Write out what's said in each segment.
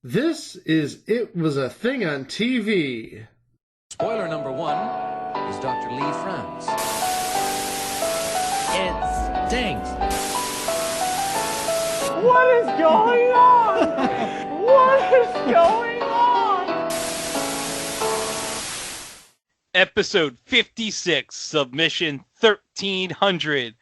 This is It Was a Thing on TV. Spoiler number one is Dr. Lee frowns. It stinks. What is going on? What is going on? Episode 56, Submission 1300,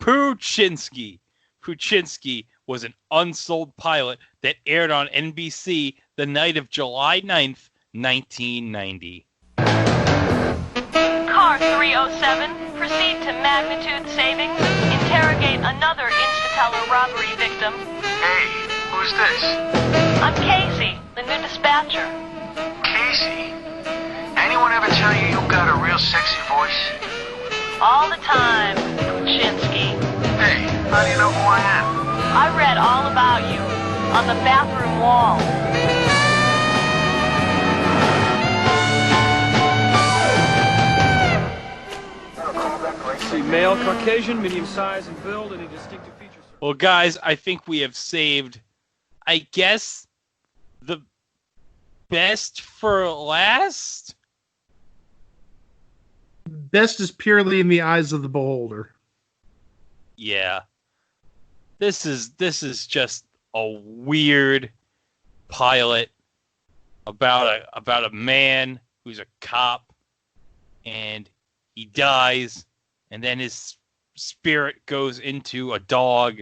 Poochinski. Poochinski was an unsold pilot that aired on NBC the night of July 9th, 1990. Car 307, proceed to magnitude savings. Interrogate another Instateller robbery victim. Hey, who's this? I'm Casey, the new dispatcher. Casey. Anyone ever tell you you got a real sexy voice? All the time, Poochinski. Hey, how do you know who I am? I read all about you on the bathroom wall. See, male, Caucasian, medium size and build, any distinctive features? Well, guys, I think we have saved, I guess, the best for last? Best is purely in the eyes of the beholder. Yeah. This is just a weird pilot about a man who's a cop, and he dies, and then his spirit goes into a dog,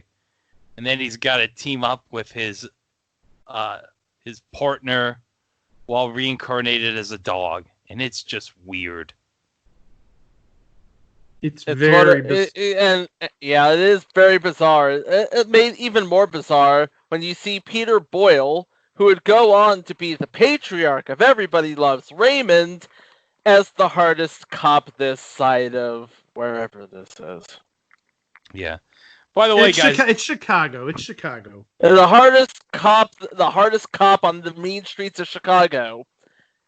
and then he's got to team up with his partner while reincarnated as a dog, and it's just weird. It's It is very bizarre. It made even more bizarre when you see Peter Boyle, who would go on to be the patriarch of Everybody Loves Raymond, as the hardest cop this side of wherever this is. Yeah. By the way, guys, it's Chicago. It's Chicago. The hardest cop on the mean streets of Chicago.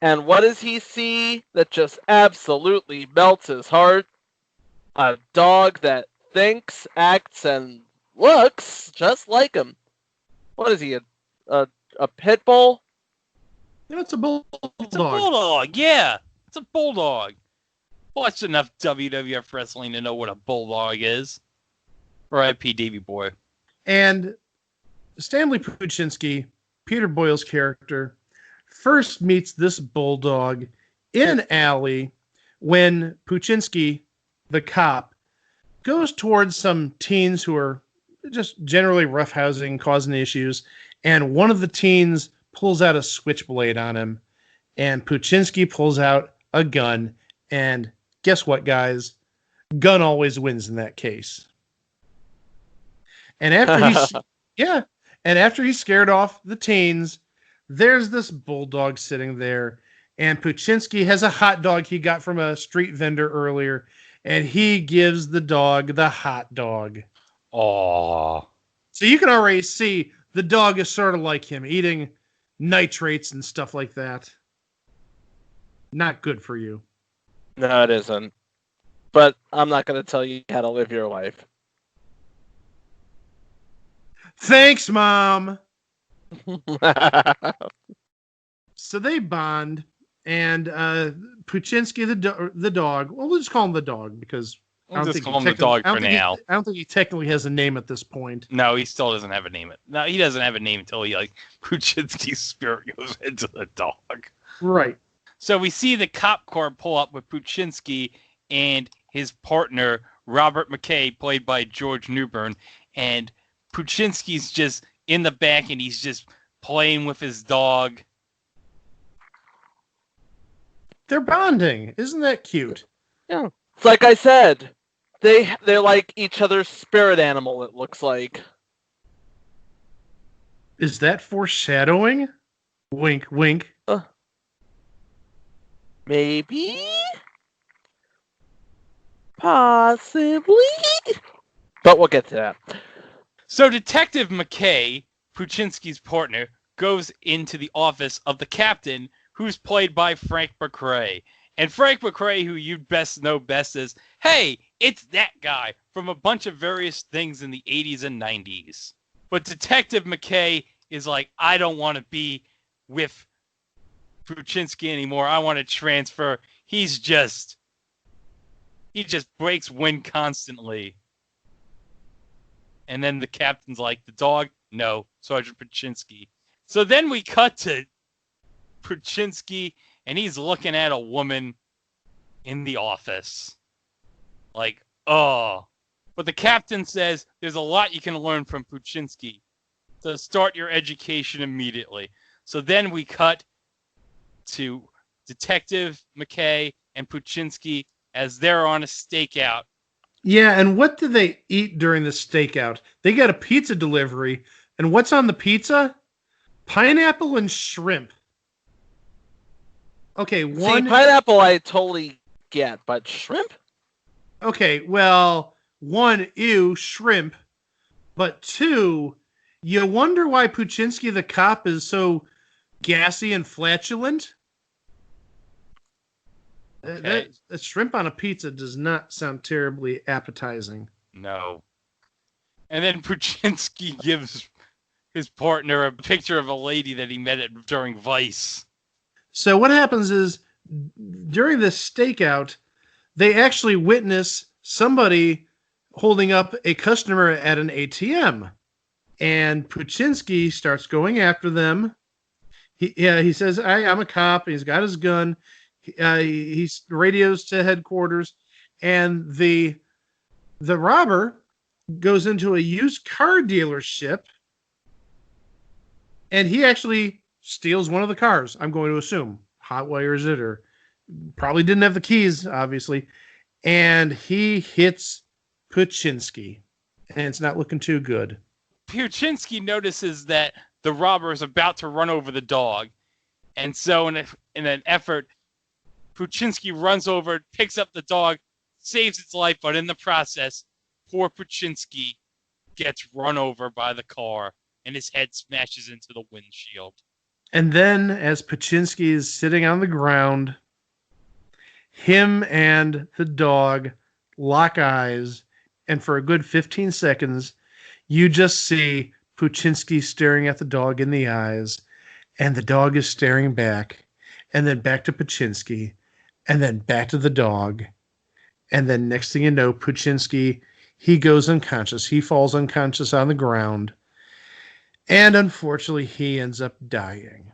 And what does he see that just absolutely melts his heart? A dog that thinks, acts, and looks just like him. What is he, a pit bull? No, it's a bulldog. it's a bulldog. Yeah, it's a bulldog. Watched enough WWF wrestling to know what a bulldog is. R.I.P. Davey Boy. And Stanley Poochinski, Peter Boyle's character, first meets this bulldog in an alley when Poochinski, the cop, goes towards some teens who are just generally roughhousing, causing issues, and one of the teens pulls out a switchblade on him, and Poochinski pulls out a gun, and guess what, guys? Gun always wins in that case. And after he scared off the teens, there's this bulldog sitting there, and Poochinski has a hot dog he got from a street vendor earlier, and he gives the dog the hot dog. Aww. So you can already see the dog is sort of like him, eating nitrates and stuff like that. Not good for you. No, it isn't. But I'm not going to tell you how to live your life. Thanks, Mom! So they bond, and Poochinski, the dog, well, we'll just call him the dog, because We'll just call him the dog for now. I don't think he technically has a name at this point. No, he still doesn't have a name. No, he doesn't have a name until Poochinski's spirit goes into the dog. Right. So we see the cop car pull up with Poochinski and his partner, Robert McKay, played by George Newbern, and Poochinski's just in the back, and he's just playing with his dog. They're bonding. Isn't that cute? Yeah. It's like I said, they're like each other's spirit animal, it looks like. Is that foreshadowing? Wink, wink. Maybe? Possibly? But we'll get to that. So Detective McKay, Poochinski's partner, goes into the office of the captain, who's played by Frank McRae. And Frank McRae, who you'd best know best as, hey, it's that guy from a bunch of various things in the 80s and 90s. But Detective McKay is like, I don't want to be with Poochinski anymore. I want to transfer. He just breaks wind constantly. And then the captain's like, the dog? No, Sergeant Poochinski. So then we cut to Poochinski, and he's looking at a woman in the office. Like, oh. But the captain says there's a lot you can learn from Poochinski. So start your education immediately. So then we cut to Detective McKay and Poochinski as they're on a stakeout. Yeah, and what did they eat during the stakeout? They got a pizza delivery, and what's on the pizza? Pineapple and shrimp. Okay, one... See, pineapple I totally get, but shrimp? Okay, well, one, ew, shrimp. But two, you wonder why Poochinski the cop is so gassy and flatulent? Okay. That shrimp on a pizza does not sound terribly appetizing. No. And then Poochinski gives his partner a picture of a lady that he met during Vice. So what happens is, during this stakeout, they actually witness somebody holding up a customer at an ATM. And Poochinski starts going after them. He says, I'm a cop. He's got his gun. He radios to headquarters. And the robber goes into a used car dealership. And he actually steals one of the cars, I'm going to assume. Hotwires it, or probably didn't have the keys, obviously. And he hits Poochinski. And it's not looking too good. Poochinski notices that the robber is about to run over the dog. And so in an effort, Poochinski runs over, picks up the dog, saves its life, but in the process, poor Poochinski gets run over by the car, and his head smashes into the windshield. And then, as Poochinski is sitting on the ground, him and the dog lock eyes, and for a good 15 seconds, you just see Poochinski staring at the dog in the eyes, and the dog is staring back, and then back to Poochinski, and then back to the dog. And then next thing you know, Poochinski, he goes unconscious. He falls unconscious on the ground. And unfortunately, he ends up dying.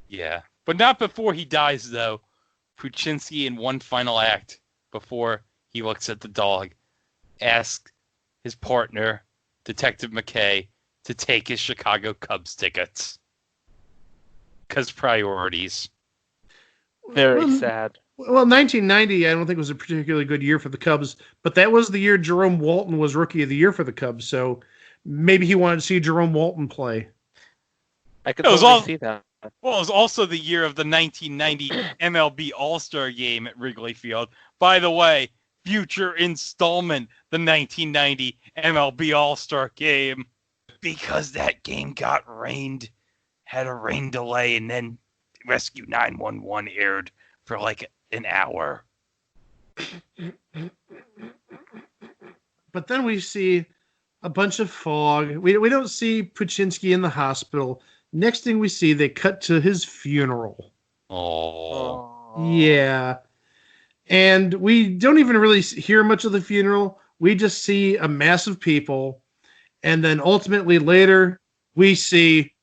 Yeah. But not before he dies, though. Poochinski, in one final act, before he looks at the dog, asks his partner, Detective McKay, to take his Chicago Cubs tickets. Because priorities. Very sad. Well, 1990, I don't think was a particularly good year for the Cubs, but that was the year Jerome Walton was Rookie of the Year for the Cubs, so maybe he wanted to see Jerome Walton play. I could totally see that. Well, it was also the year of the 1990 MLB All-Star Game at Wrigley Field. By the way, future installment, the 1990 MLB All-Star Game. Because that game got rained, had a rain delay, and then Rescue 911 aired for like an hour. But then we see a bunch of fog. We don't see Poochinski in the hospital. Next thing we see, they cut to his funeral. Oh. Yeah. And we don't even really hear much of the funeral. We just see a mass of people. And then ultimately later, we see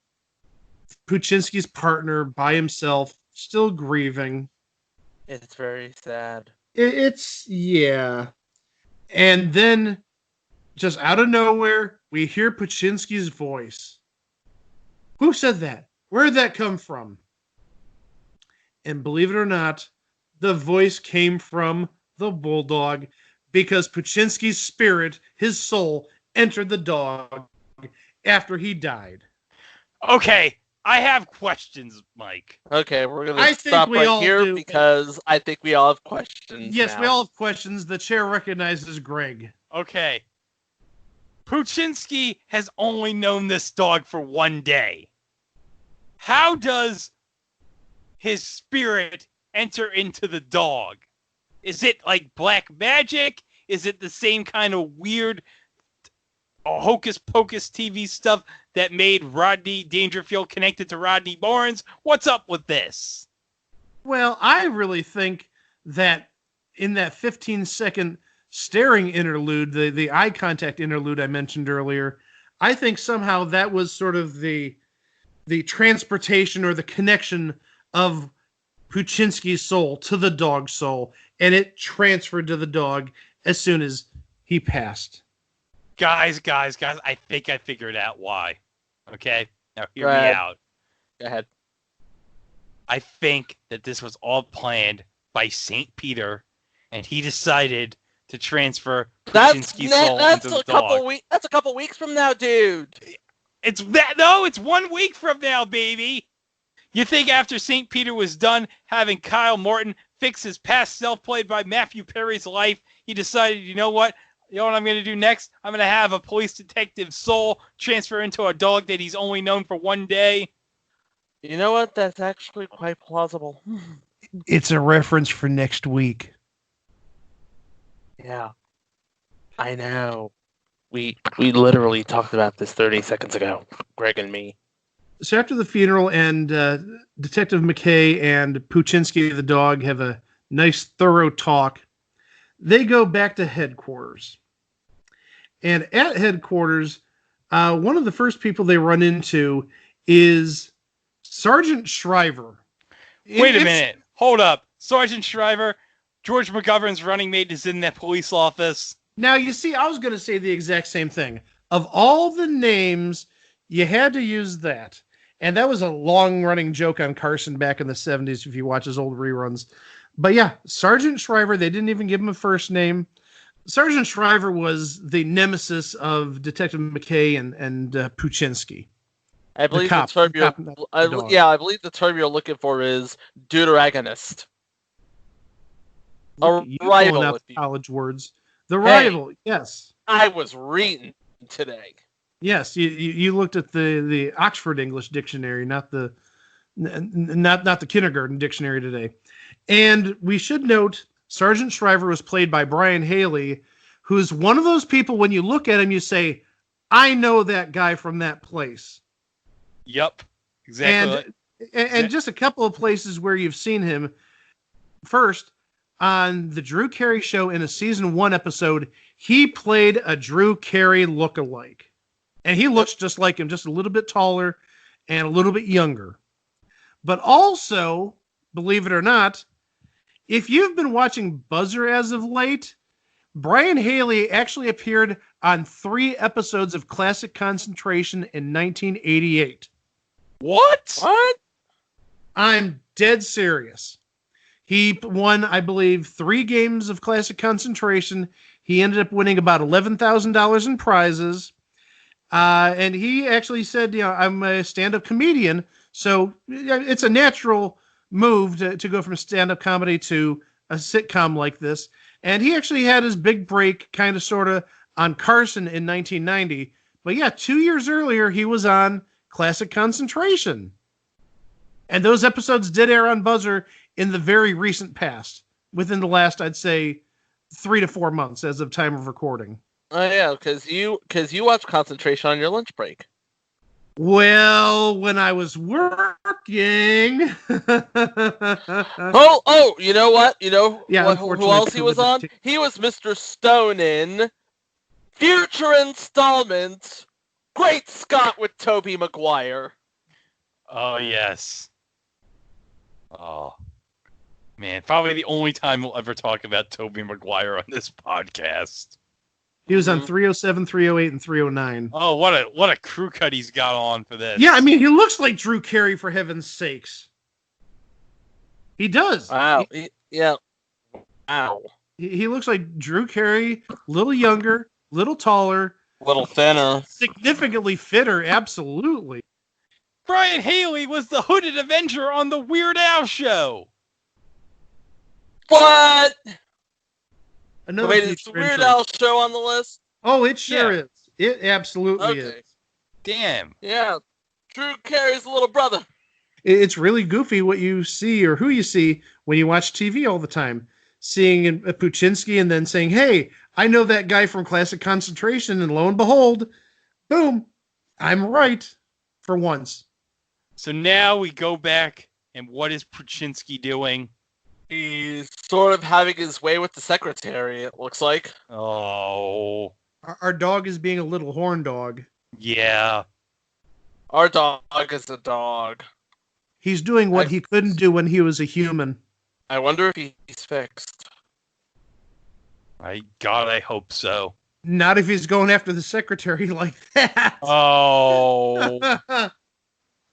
Poochinski's partner by himself, still grieving. It's very sad. Yeah. And then, just out of nowhere, we hear Poochinski's voice. Who said that? Where did that come from? And believe it or not, the voice came from the bulldog, because Poochinski's spirit, his soul, entered the dog after he died. Okay, I have questions, Mike. Okay, we're going to stop right here because I think we all have questions. Yes, now. we all have questions. The chair recognizes Greg. Okay. Poochinski has only known this dog for one day. How does his spirit enter into the dog? Is it like black magic? Is it the same kind of weird hocus pocus TV stuff that made Rodney Dangerfield connected to Rodney Barnes. What's up with this? Well, I really think that in that 15-second staring interlude, the eye contact interlude I mentioned earlier, I think somehow that was sort of the transportation or the connection of Poochinski's soul to the dog's soul, and it transferred to the dog as soon as he passed. Guys, I think I figured out why. Okay? Now hear me out. Go ahead. I think that this was all planned by St. Peter, and he decided to transfer Poochinski's soul into the dog. That's a couple weeks from now, dude. It's 1 week from now, baby. You think after St. Peter was done having Kyle Morton fix his past self played by Matthew Perry's life, he decided, you know what I'm going to do next? I'm going to have a police detective's soul transfer into a dog that he's only known for 1 day. You know what? That's actually quite plausible. It's a reference for next week. Yeah. I know. We literally talked about this 30 seconds ago, Greg and me. So after the funeral, and Detective McKay and Poochinski the dog have a nice, thorough talk, they go back to headquarters. And at headquarters, one of the first people they run into is Sergeant Shriver. Wait a minute. Hold up. Sergeant Shriver, George McGovern's running mate, is in that police office. Now, you see, I was going to say the exact same thing. Of all the names, you had to use that. And that was a long-running joke on Carson back in the 70s if you watch his old reruns. But yeah, Sergeant Shriver, they didn't even give him a first name. Sergeant Shriver was the nemesis of Detective McKay and Poochinski. I believe the term you're looking for is deuteragonist. A rival. College words. The rival, yes. I was reading today. Yes, you looked at the Oxford English Dictionary, not the kindergarten dictionary today. And we should note Sergeant Shriver was played by Brian Haley, who's one of those people when you look at him, you say, I know that guy from that place. Yep, exactly. And just a couple of places where you've seen him. First, on the Drew Carey show in a season 1 episode, he played a Drew Carey lookalike. And he looks just like him, just a little bit taller and a little bit younger. But also, believe it or not, if you've been watching Buzzer as of late, Brian Haley actually appeared on 3 episodes of Classic Concentration in 1988. What? I'm dead serious. He won, I believe, 3 games of Classic Concentration. He ended up winning about $11,000 in prizes. And he actually said, I'm a stand-up comedian. So it's a natural move to go from stand-up comedy to a sitcom like this. And he actually had his big break kind of sort of on Carson in 1990. But yeah, 2 years earlier, he was on Classic Concentration. And those episodes did air on Buzzer in the very recent past, within the last, I'd say, 3 to 4 months as of time of recording. Oh yeah, because you watch Concentration on your lunch break. Well, when I was working. oh, you know what? Who else he was on? He was Mr. Stone in future installment, Great Scott with Tobey Maguire. Oh yes. Oh man, probably the only time we'll ever talk about Tobey Maguire on this podcast. He was on 307, 308, and 309. Oh, what a crew cut he's got on for this. Yeah, I mean, he looks like Drew Carey, for heaven's sakes. He does. Wow. Yeah. Wow. He looks like Drew Carey, little younger, little taller. Little thinner. Significantly fitter, absolutely. Brian Haley was the Hooded Avenger on the Weird Al show. What? Wait, is the Weird Al show on the list? Oh, it sure is. It absolutely is. Damn. Yeah. Drew Carey's little brother. It's really goofy what you see or who you see when you watch TV all the time. Seeing a Poochinski and then saying, hey, I know that guy from Classic Concentration, and lo and behold, boom, I'm right for once. So now we go back, and what is Poochinski doing? He's sort of having his way with the secretary, it looks like. Oh, Our dog is being a little horn dog. yeah. Our dog is a dog. He's doing what he couldn't do when he was a human. I wonder if he's fixed. God, I hope so. Not if he's going after the secretary like that. Oh.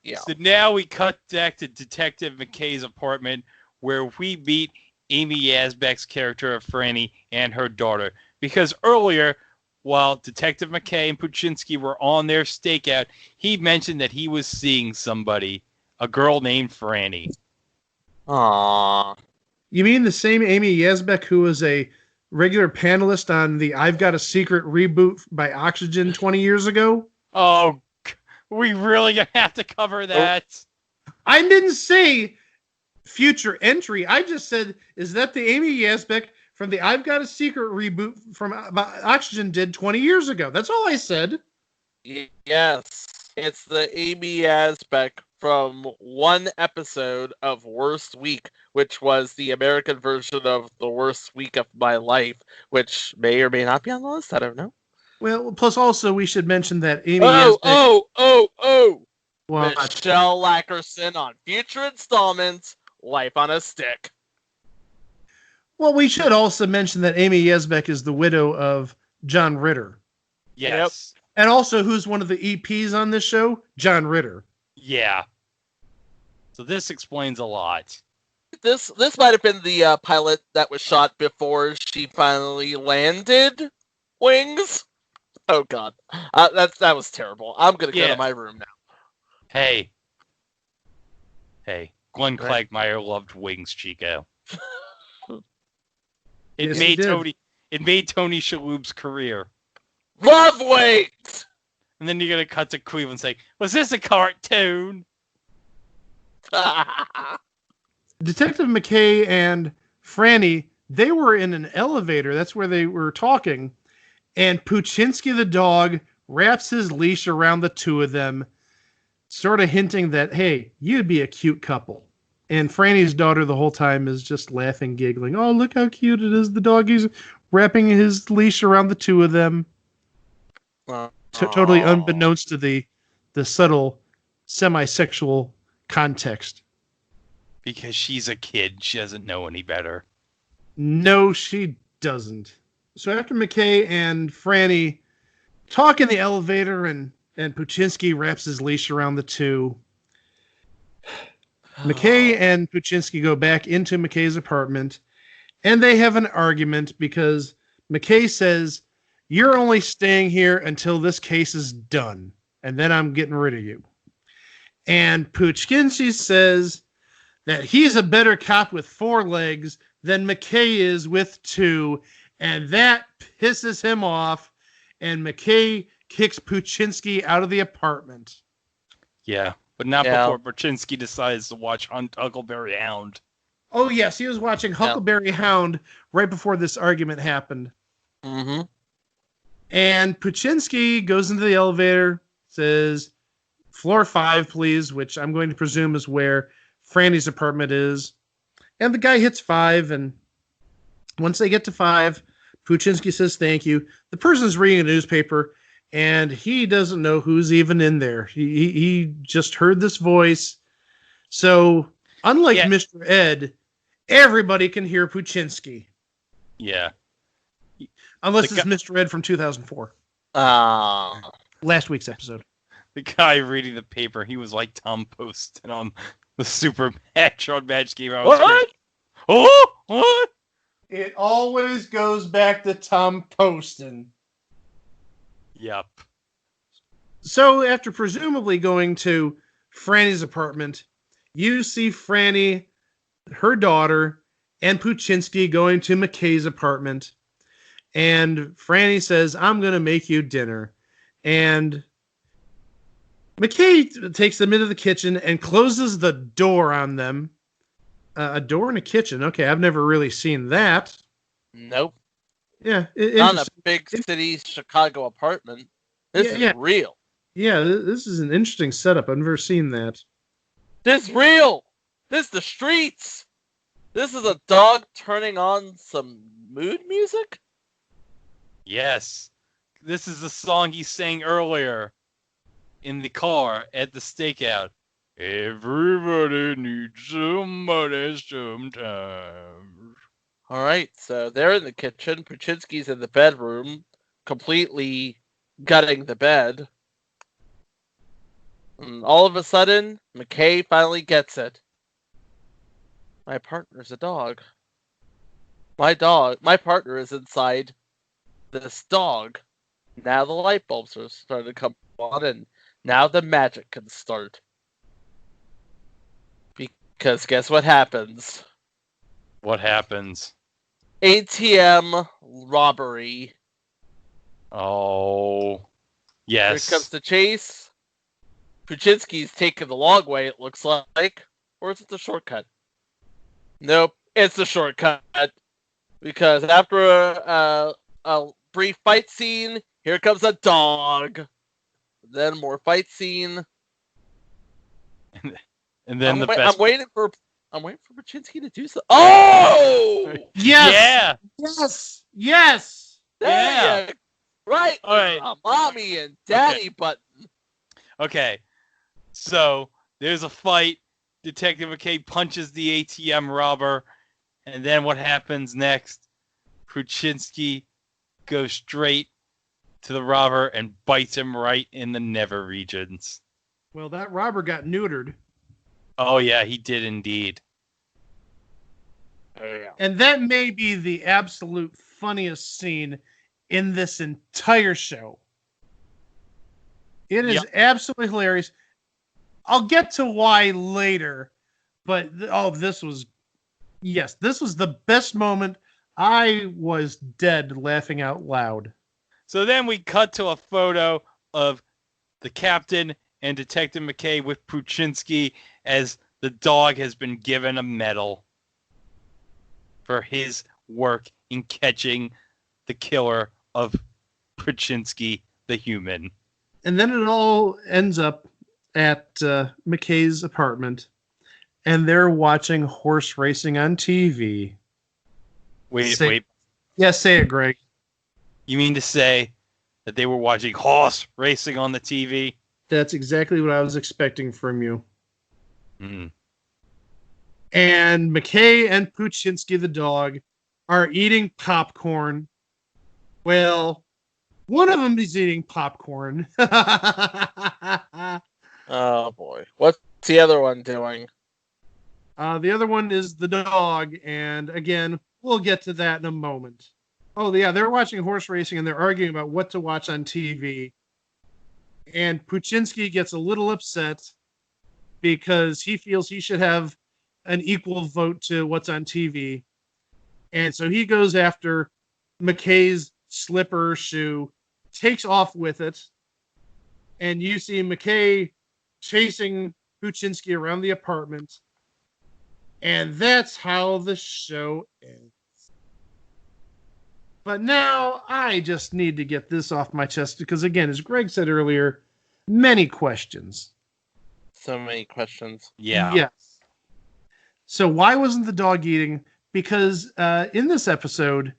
Yeah. So now we cut back to Detective McKay's apartment, where we meet Amy Yazbek's character of Franny and her daughter. Because earlier, while Detective McKay and Poochinski were on their stakeout, he mentioned that he was seeing somebody, a girl named Franny. Aww. You mean the same Amy Yazbek who was a regular panelist on the I've Got a Secret reboot by Oxygen 20 years ago? Oh, we really gonna have to cover that? I didn't say future entry. I just said, is that the Amy Yazbek from the I've Got a Secret reboot from Oxygen did 20 years ago? That's all I said. Yes. It's the Amy Yazbek from one episode of Worst Week, which was the American version of The Worst Week of My Life, which may or may not be on the list. I don't know. Well, plus also we should mention that Amy Yazbek... Oh! What? Michelle Lackerson on future installments, Life on a Stick. Well, we should also mention that Amy Yazbek is the widow of John Ritter. Yes. Yep. And also, who's one of the EPs on this show? John Ritter. Yeah. So this explains a lot. This might have been the pilot that was shot before she finally landed wings. Oh God, that was terrible. I'm gonna go to my room now. Hey, Glenn Quagmire loved wings, Chico. It made Tony Shalhoub's career. Love wings. And then you're gonna cut to Cleveland saying, "Was this a cartoon?" Detective McKay and Franny, they were in an elevator. That's where they were talking. And Poochinski the dog wraps his leash around the two of them, sort of hinting that, hey, you'd be a cute couple. And Franny's daughter the whole time is just laughing, giggling. Oh, look how cute it is. The doggy's wrapping his leash around the two of them. Totally unbeknownst to the subtle semi-sexual context. Because she's a kid. She doesn't know any better. No, she doesn't. So after McKay and Franny talk in the elevator and Poochinski wraps his leash around the two, McKay and Poochinski go back into McKay's apartment and they have an argument because McKay says, you're only staying here until this case is done, and then I'm getting rid of you. And Poochinski says that he's a better cop with 4 legs than McKay is with 2, and that pisses him off, and McKay kicks Poochinski out of the apartment. Yeah, but not before Poochinski decides to watch Huckleberry Hound. Oh, yes, he was watching Huckleberry Hound right before this argument happened. Mm-hmm. And Poochinski goes into the elevator, says, floor 5, please, which I'm going to presume is where Franny's apartment is. And the guy hits 5, and once they get to 5, Poochinski says thank you. The person's reading a newspaper, and he doesn't know who's even in there. He just heard this voice. So, unlike Mr. Ed, everybody can hear Poochinski. Yeah. Unless it's Mr. Ed from 2004. Last week's episode. The guy reading the paper, he was like Tom Poston on the Super Match on Match Game. What? Oh, what? It always goes back to Tom Poston. Yep. So after presumably going to Franny's apartment, you see Franny, her daughter, and Poochinski going to McKay's apartment. And Franny says, I'm going to make you dinner. And McKay takes them into the kitchen and closes the door on them. A door in a kitchen. Okay, I've never really seen that. Nope. Yeah. Not a big city Chicago apartment. This is real. Yeah, this is an interesting setup. I've never seen that. This real. This the streets. This is a dog turning on some mood music. Yes. This is the song he sang earlier in the car at the stakeout. Everybody needs somebody sometimes. All right, so they're in the kitchen. Poochinski's in the bedroom, completely gutting the bed. And all of a sudden, McKay finally gets it. My partner's a dog. My partner is inside this dog. Now the light bulbs are starting to come on, and now the magic can start. Because guess what happens? What happens? ATM robbery. Oh, yes. Here comes the chase. Poochinski's taking the long way, it looks like. Or is it the shortcut? Nope, it's the shortcut. Because after a brief fight scene, here comes a dog. Then more fight scene. And then I'm waiting for Poochinski to do something. Oh! Yes! Yeah! Yes! Yeah! Right! All right. Mommy and daddy button. Okay. So, there's a fight. Detective McKay punches the ATM robber. And then what happens next? Poochinski goes straight to the robber and bites him right in the nether regions. Well, that robber got neutered. Oh, yeah, he did indeed. Oh, yeah. And that may be the absolute funniest scene in this entire show. It is absolutely hilarious. I'll get to why later, but this was the best moment. I was dead laughing out loud. So then we cut to a photo of the captain and Detective McKay with Poochinski as the dog has been given a medal for his work in catching the killer of Poochinski, the human. And then it all ends up at McKay's apartment, and they're watching horse racing on TV. Wait. Yeah, say it, Greg. You mean to say that they were watching horse racing on the TV? That's exactly what I was expecting from you. Mm. And McKay and Poochinski, the dog, are eating popcorn. Well, one of them is eating popcorn. Oh, boy. What's the other one doing? The other one is the dog, and again, we'll get to that in a moment. Oh, yeah, they're watching horse racing, and they're arguing about what to watch on TV. And Poochinski gets a little upset because he feels he should have an equal vote to what's on TV. And so he goes after McKay's slipper shoe, takes off with it, and you see McKay chasing Poochinski around the apartment. And that's how the show ends. But now I just need to get this off my chest because, again, as Greg said earlier, many questions. So many questions. Yeah. Yes. So why wasn't the dog eating? Because in this episode,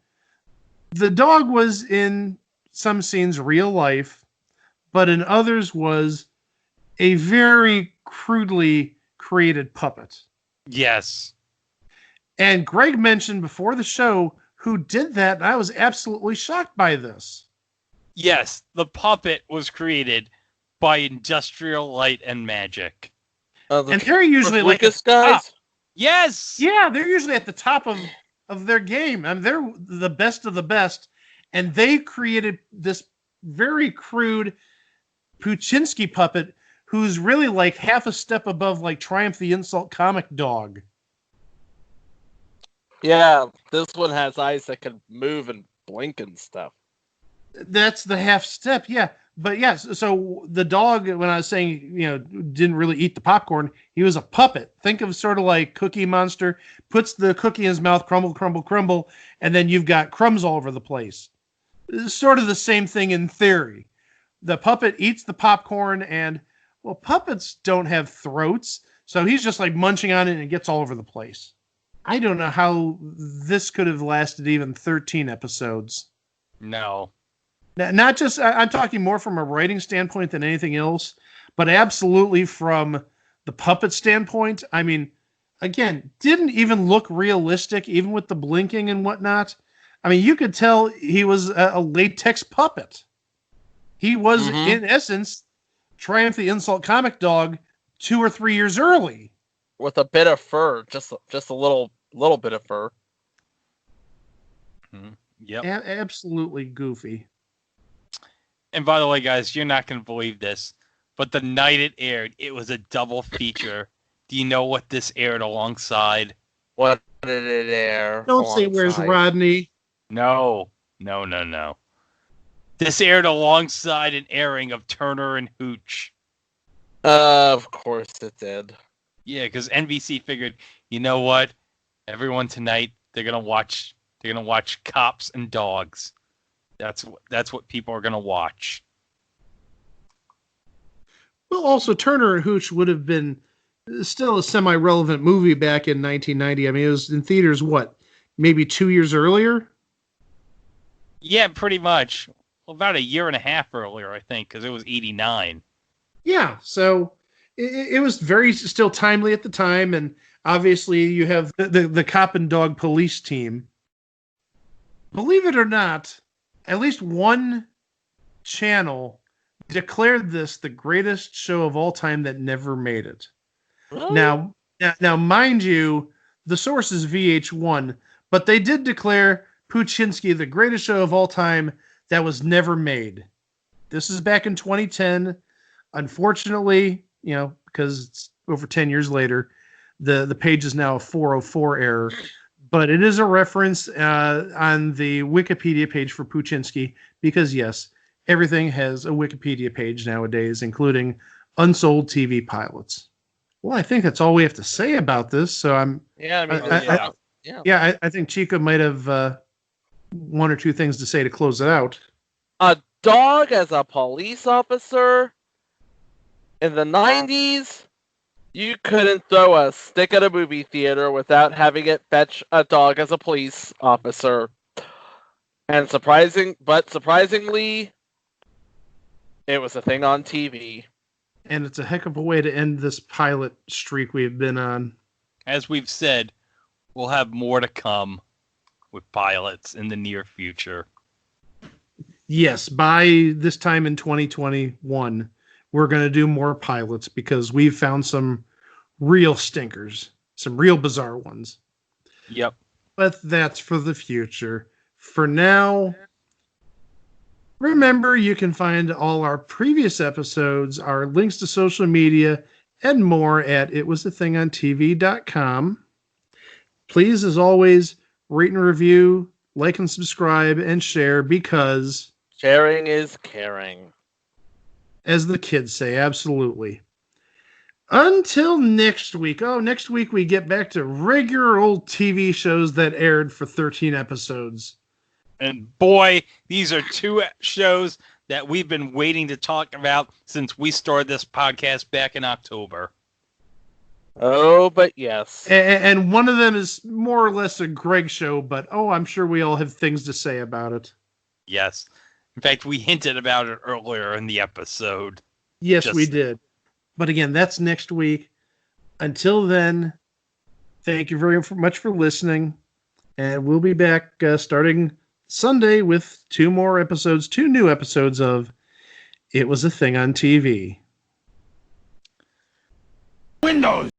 the dog was in some scenes real life, but in others was a very crudely created puppet. Yes. And Greg mentioned before the show who did that, and I was absolutely shocked by this. Yes, the puppet was created by Industrial Light and Magic. And they're usually like Lucas guys? Yes! Yeah, they're usually at the top of their game. I mean, they're the best of the best. And they created this very crude Poochinski puppet who's really like half a step above like Triumph the Insult comic dog. Yeah, this one has eyes that can move and blink and stuff. That's the half step, yeah. But yes, so the dog, when I was saying, didn't really eat the popcorn, he was a puppet. Think of sort of like Cookie Monster, puts the cookie in his mouth, crumble, crumble, crumble, and then you've got crumbs all over the place. It's sort of the same thing in theory. the puppet eats the popcorn, and well, puppets don't have throats, so he's just like munching on it and it gets all over the place. I don't know how this could have lasted even 13 episodes. No. Not just, I'm talking more from a writing standpoint than anything else, but absolutely from the puppet standpoint. I mean, again, didn't even look realistic, even with the blinking and whatnot. I mean, you could tell he was a latex puppet. He was, in essence, Triumph the Insult Comic Dog 2 or 3 years early. With a bit of fur, just a little bit of fur. Yep. Absolutely goofy. And by the way, guys, you're not going to believe this, but the night it aired, it was a double feature. Do you know what this aired alongside? What did it air? Don't say where's Rodney. No. This aired alongside an airing of Turner and Hooch. Of course it did. Yeah, because NBC figured, you know what? Everyone tonight, they're gonna watch Cops and Dogs. That's what people are gonna watch. Well, also Turner and Hooch would have been still a semi-relevant movie back in 1990. I mean, it was in theaters, what, maybe 2 years earlier? Yeah, pretty much. Well, about a year and a half earlier, I think, because it was 89. Yeah, so it was very still timely at the time, and obviously you have the Cop and Dog police team. Believe it or not, at least one channel declared this the greatest show of all time that never made it. Really? Now, mind you, the source is VH1, but they did declare Poochinski the greatest show of all time that was never made. This is back in 2010. Unfortunately, because it's over 10 years later, the page is now a 404 error. But it is a reference on the Wikipedia page for Poochinski because, yes, everything has a Wikipedia page nowadays, including unsold TV pilots. Well, I think that's all we have to say about this. So I think Chico might have one or two things to say to close it out. A dog as a police officer in the 90s, you couldn't throw a stick at a movie theater without having it fetch a dog as a police officer. And surprisingly, it was a thing on TV. And it's a heck of a way to end this pilot streak we've been on. As we've said, we'll have more to come with pilots in the near future. Yes, by this time in 2021, we're going to do more pilots because we've found some real stinkers, some real bizarre ones. Yep. But that's for the future. For now, remember you can find all our previous episodes, our links to social media, and more at itwasathingontv.com. Please, as always, rate and review, like and subscribe, and share because sharing is caring. As the kids say, absolutely. Until next week. Oh, next week we get back to regular old TV shows that aired for 13 episodes. And boy, these are two shows that we've been waiting to talk about since we started this podcast back in October. Oh, but yes. And one of them is more or less a Greg show, but I'm sure we all have things to say about it. Yes. In fact, we hinted about it earlier in the episode. Yes, we did. But again, that's next week. Until then, thank you very much for listening. And we'll be back starting Sunday with two new episodes of It Was a Thing on TV. Windows!